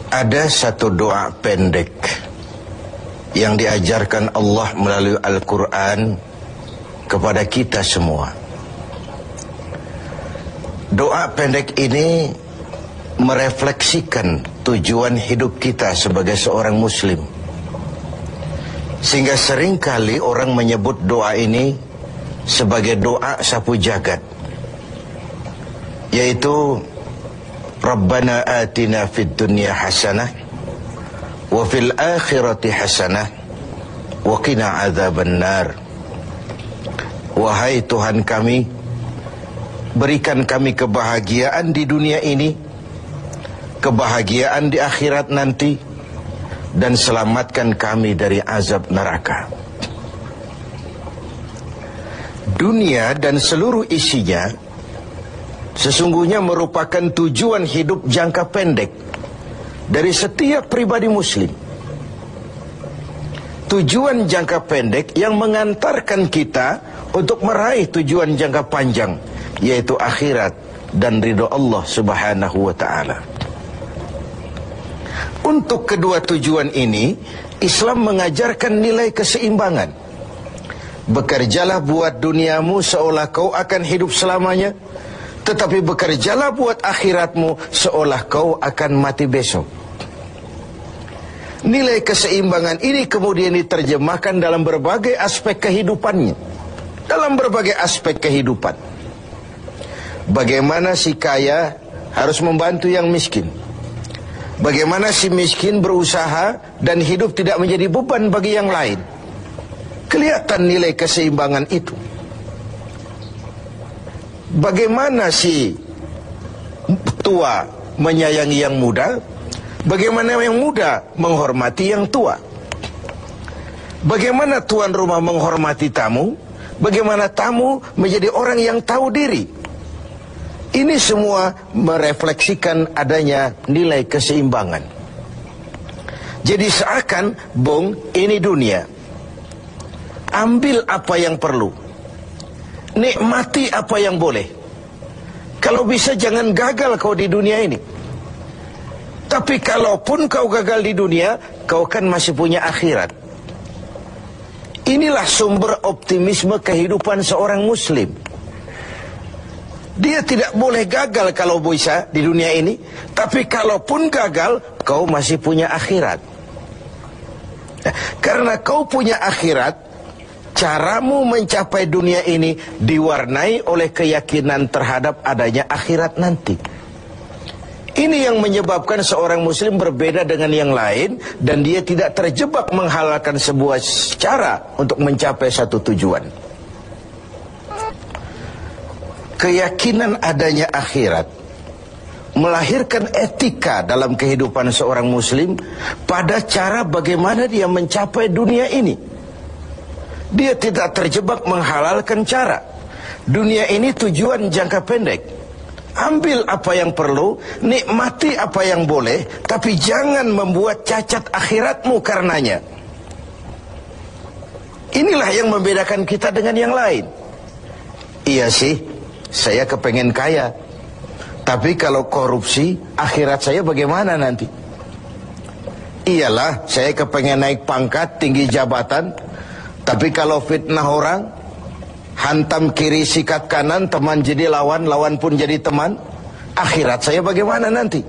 Ada satu doa pendek yang diajarkan Allah melalui Al-Quran kepada kita semua. Doa pendek ini merefleksikan tujuan hidup kita sebagai seorang muslim. Sehingga seringkali orang menyebut doa ini sebagai doa sapu jagat, yaitu Rabbana atina fid dunya hasanah wa fil akhirati hasanah wa qina adzabannar. Wahai Tuhan kami, berikan kami kebahagiaan di dunia ini, kebahagiaan di akhirat nanti, dan selamatkan kami dari azab neraka. Dunia dan seluruh isinya sesungguhnya merupakan tujuan hidup jangka pendek dari setiap pribadi muslim. Tujuan jangka pendek yang mengantarkan kita untuk meraih tujuan jangka panjang, yaitu akhirat dan ridho Allah Subhanahu wa ta'ala. Untuk kedua tujuan ini, Islam mengajarkan nilai keseimbangan. Bekerjalah buat duniamu seolah kau akan hidup selamanya, tetapi bekerjalah buat akhiratmu seolah kau akan mati besok. Nilai keseimbangan ini kemudian diterjemahkan dalam berbagai aspek kehidupannya. Dalam berbagai aspek kehidupan. Bagaimana si kaya harus membantu yang miskin. Bagaimana si miskin berusaha dan hidup tidak menjadi beban bagi yang lain. Kelihatan nilai keseimbangan itu. Bagaimana si tua menyayangi yang muda, bagaimana yang muda menghormati yang tua. Bagaimana tuan rumah menghormati tamu, bagaimana tamu menjadi orang yang tahu diri. Ini semua merefleksikan adanya nilai keseimbangan. Jadi seakan, ini dunia. Ambil apa yang perlu, nikmati apa yang boleh. Kalau bisa jangan gagal kau di dunia ini. Tapi kalaupun kau gagal di dunia, kau kan masih punya akhirat. Inilah sumber optimisme kehidupan seorang muslim. Dia tidak boleh gagal kalau bisa di dunia ini. Tapi kalaupun gagal, kau masih punya akhirat. Nah, karena kau punya akhirat, caramu mencapai dunia ini diwarnai oleh keyakinan terhadap adanya akhirat nanti. Ini yang menyebabkan seorang muslim berbeda dengan yang lain, dan dia tidak terjebak menghalalkan sebuah cara untuk mencapai satu tujuan. Keyakinan adanya akhirat melahirkan etika dalam kehidupan seorang muslim pada cara bagaimana dia mencapai dunia ini. Dia tidak terjebak menghalalkan cara. Dunia ini tujuan jangka pendek. Ambil apa yang perlu, nikmati apa yang boleh, tapi jangan membuat cacat akhiratmu karenanya. Inilah yang membedakan kita dengan yang lain. Iya sih, saya kepengen kaya, tapi kalau korupsi, akhirat saya bagaimana nanti? Iyalah, saya kepengen naik pangkat, tinggi jabatan, tapi kalau fitnah orang, hantam kiri sikat kanan, teman jadi lawan, lawan pun jadi teman, akhirat saya bagaimana nanti?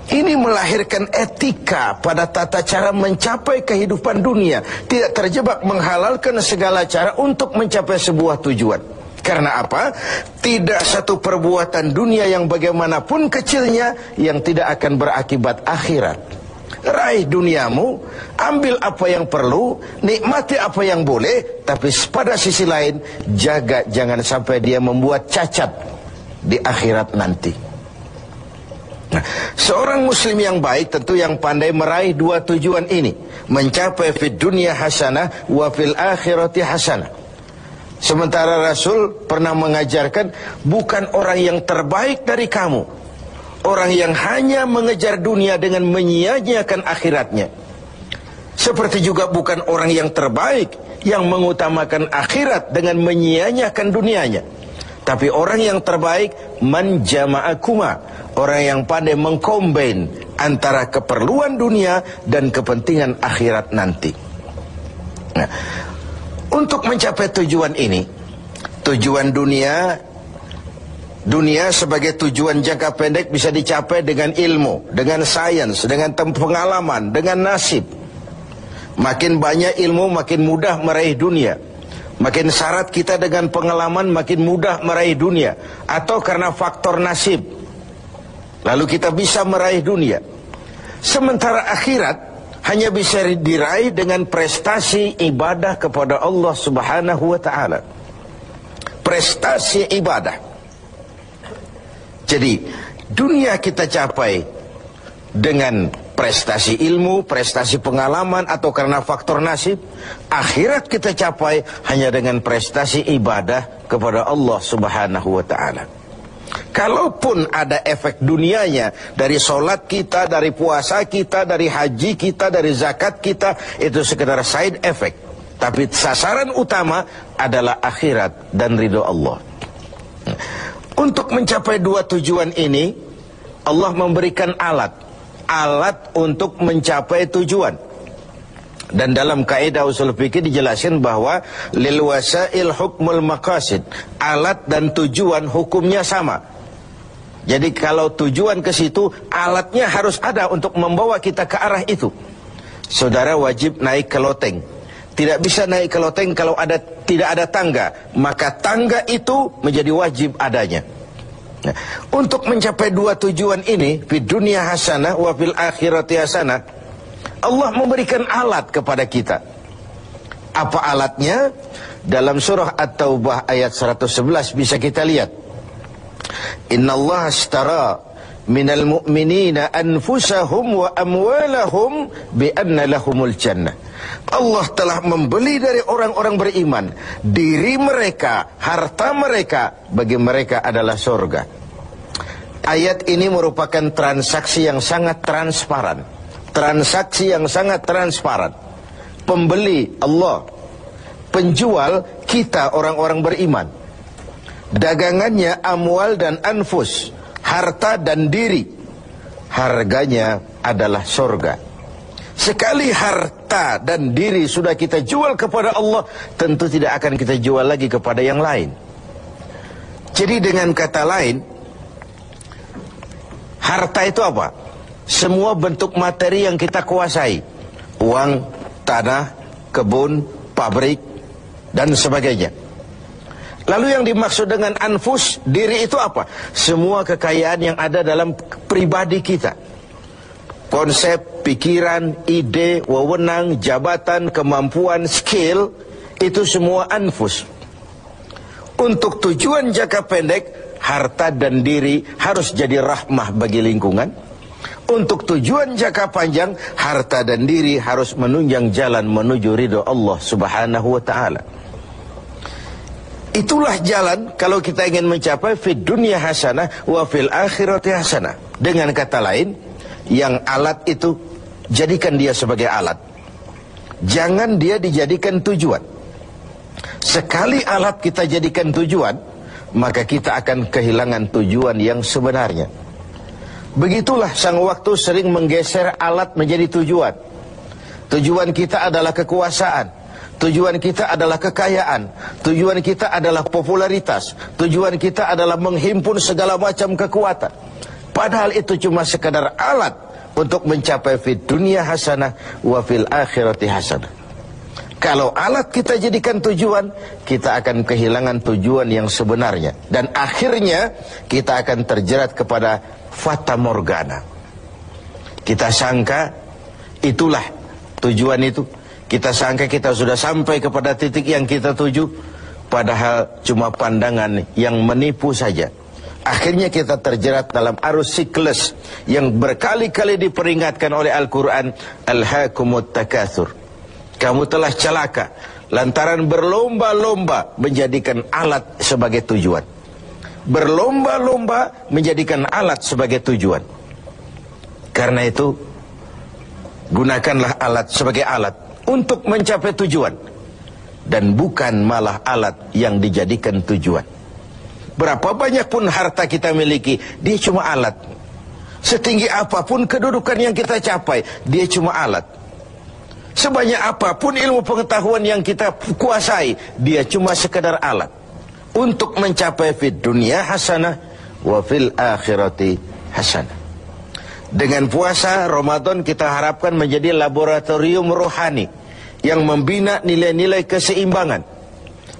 Ini melahirkan etika pada tata cara mencapai kehidupan dunia. Tidak terjebak menghalalkan segala cara untuk mencapai sebuah tujuan. Karena apa? Tidak satu perbuatan dunia yang bagaimanapun kecilnya yang tidak akan berakibat akhirat. Raih duniamu, ambil apa yang perlu, nikmati apa yang boleh, tapi pada sisi lain jaga jangan sampai dia membuat cacat di akhirat nanti. Nah, seorang muslim yang baik tentu yang pandai meraih dua tujuan ini, mencapai fid dunya hasanah wa fil akhirati hasanah. Sementara Rasul pernah mengajarkan, bukan orang yang terbaik dari kamu orang yang hanya mengejar dunia dengan menyia-nyiakan akhiratnya. Seperti juga bukan orang yang terbaik yang mengutamakan akhirat dengan menyia-nyiakan dunianya. Tapi orang yang terbaik man jama'akuma, orang yang pandai mengkombin antara keperluan dunia dan kepentingan akhirat nanti. Nah, untuk mencapai tujuan ini, tujuan dunia sebagai tujuan jangka pendek bisa dicapai dengan ilmu, dengan sains, dengan pengalaman, dengan nasib. Makin banyak ilmu, makin mudah meraih dunia. Makin syarat kita dengan pengalaman, makin mudah meraih dunia. Atau karena faktor nasib, lalu kita bisa meraih dunia. Sementara akhirat hanya bisa diraih dengan prestasi ibadah kepada Allah Subhanahu wa ta'ala. Prestasi ibadah. Jadi dunia kita capai dengan prestasi ilmu, prestasi pengalaman, atau karena faktor nasib. Akhirat kita capai hanya dengan prestasi ibadah kepada Allah Subhanahu wa ta'ala. Kalaupun ada efek dunianya dari solat kita, dari puasa kita, dari haji kita, dari zakat kita, itu sekedar side effect. Tapi sasaran utama adalah akhirat dan ridho Allah. Untuk mencapai dua tujuan ini, Allah memberikan alat untuk mencapai tujuan. Dan dalam kaidah usul fikih dijelaskan bahwa lil wasail hukmul maqasid, alat dan tujuan hukumnya sama. Jadi kalau tujuan ke situ, alatnya harus ada untuk membawa kita ke arah itu. Saudara wajib naik ke loteng. Tidak bisa naik ke loteng kalau tidak ada tangga, maka tangga itu menjadi wajib adanya. Nah, untuk mencapai dua tujuan ini, fid dunya hasanah wa fil akhirati hasanah, Allah memberikan alat kepada kita. Apa alatnya? Dalam surah At-Taubah ayat 111 bisa kita lihat. Innallaha ashtara minal mu'minina anfusahum wa amwalahum bi anna lahumul jannah. Allah telah membeli dari orang-orang beriman diri mereka, harta mereka, bagi mereka adalah surga. Ayat ini merupakan transaksi yang sangat transparan. Transaksi yang sangat transparan. Pembeli Allah, penjual kita orang-orang beriman. Dagangannya amwal dan anfus, harta dan diri. Harganya adalah surga. Sekali harta dan diri sudah kita jual kepada Allah, tentu tidak akan kita jual lagi kepada yang lain. Jadi dengan kata lain, harta itu apa? Semua bentuk materi yang kita kuasai. Uang, tanah, kebun, pabrik, dan sebagainya. Lalu yang dimaksud dengan anfus, diri itu apa? Semua kekayaan yang ada dalam pribadi kita. Konsep, pikiran, ide, wewenang, jabatan, kemampuan, skill, itu semua anfus. Untuk tujuan jangka pendek, harta dan diri harus jadi rahmah bagi lingkungan. Untuk tujuan jangka panjang, harta dan diri harus menunjang jalan menuju ridho Allah Subhanahu wa ta'ala. Itulah jalan kalau kita ingin mencapai fid dunya hasanah wa fil akhirati hasanah. Dengan kata lain, yang alat itu, jadikan dia sebagai alat. Jangan dia dijadikan tujuan. Sekali alat kita jadikan tujuan, maka kita akan kehilangan tujuan yang sebenarnya. Begitulah sang waktu sering menggeser alat menjadi tujuan. Tujuan kita adalah kekuasaan. Tujuan kita adalah kekayaan. Tujuan kita adalah popularitas. Tujuan kita adalah menghimpun segala macam kekuatan. Padahal itu cuma sekadar alat untuk mencapai fid dunya hasanah wa fil akhirati hasanah. Kalau alat kita jadikan tujuan, kita akan kehilangan tujuan yang sebenarnya. Dan akhirnya kita akan terjerat kepada fata morgana. Kita sangka itulah tujuan itu. Kita sangka kita sudah sampai kepada titik yang kita tuju, padahal cuma pandangan yang menipu saja. Akhirnya kita terjerat dalam arus siklus yang berkali-kali diperingatkan oleh Al-Quran. Alhaakumut takatsur. Kamu telah celaka lantaran berlomba-lomba menjadikan alat sebagai tujuan. Berlomba-lomba menjadikan alat sebagai tujuan. Karena itu, gunakanlah alat sebagai alat untuk mencapai tujuan, dan bukan malah alat yang dijadikan tujuan. Berapa banyak pun harta kita miliki, dia cuma alat Setinggi apapun kedudukan yang kita capai, dia cuma alat. Sebanyak apapun ilmu pengetahuan yang kita kuasai, dia cuma sekedar alat untuk mencapai fid dunya hasanah wa fil akhirati hasanah. Dengan puasa Ramadan kita harapkan menjadi laboratorium rohani yang membina nilai-nilai keseimbangan.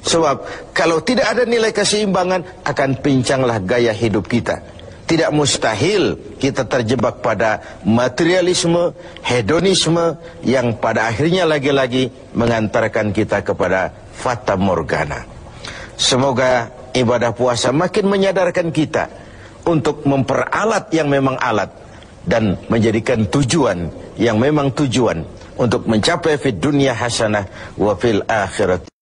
Sebab kalau tidak ada nilai keseimbangan, akan pincanglah gaya hidup kita. Tidak mustahil kita terjebak pada materialisme, hedonisme yang pada akhirnya lagi-lagi mengantarkan kita kepada fata morgana. Semoga ibadah puasa makin menyadarkan kita untuk memperalat yang memang alat dan menjadikan tujuan yang memang tujuan untuk mencapai fid dunya hasanah wa fil akhirat